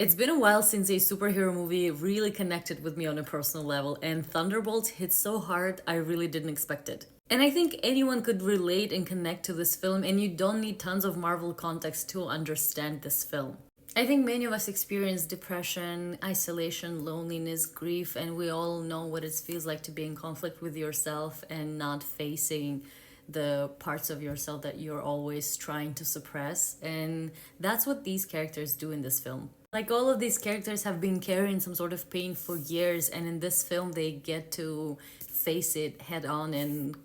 It's been a while since a superhero movie really connected with me on a personal level, and Thunderbolts hit so hard I really didn't expect it. And I think anyone could relate and connect to this film, and you don't need tons of Marvel context to understand this film. I think many of us experience depression, isolation, loneliness, grief, and we all know what it feels like to be in conflict with yourself and not facing the parts of yourself that you're always trying to suppress. And that's what these characters do in this film. Like all of these characters have been carrying some sort of pain for years, and in this film, they get to face it head on and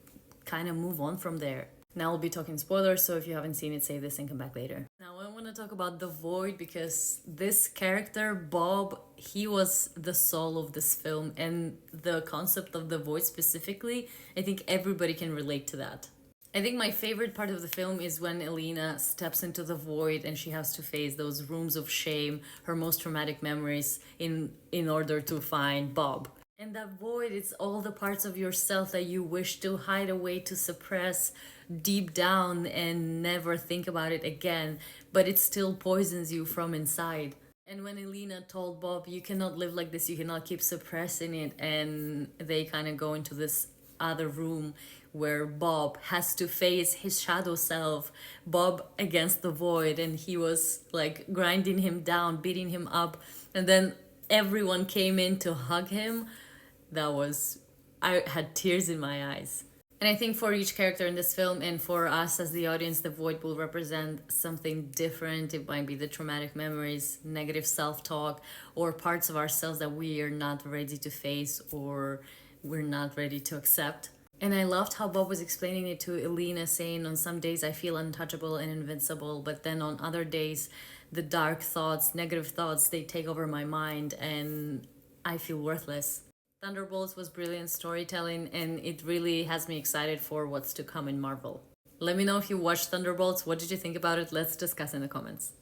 kind of move on from there. Now I'll be talking spoilers, so if you haven't seen it, save this and come back later. Now I want to talk about the Void because this character, Bob, he was the soul of this film, and the concept of the Void specifically, I think everybody can relate to that. I think my favorite part of the film is when Elena steps into the void and she has to face those rooms of shame, her most traumatic memories in order to find Bob. And that void, it's all the parts of yourself that you wish to hide away, to suppress deep down and never think about it again, but it still poisons you from inside. And when Elena told Bob, you cannot live like this, you cannot keep suppressing it, and they kind of go into this other room where Bob has to face his shadow self, Bob against the void, and he was like grinding him down, beating him up, and then everyone came in to hug him. That was, I had tears in my eyes. And I think for each character in this film and for us as the audience, the void will represent something different. It might be the traumatic memories, negative self talk, or parts of ourselves that we are not ready to face or we're not ready to accept. And I loved how Bob was explaining it to Elena, saying, on some days I feel untouchable and invincible, but then on other days, the dark thoughts, negative thoughts, they take over my mind and I feel worthless. Thunderbolts was brilliant storytelling, and it really has me excited for what's to come in Marvel. Let me know if you watched Thunderbolts. What did you think about it? Let's discuss in the comments.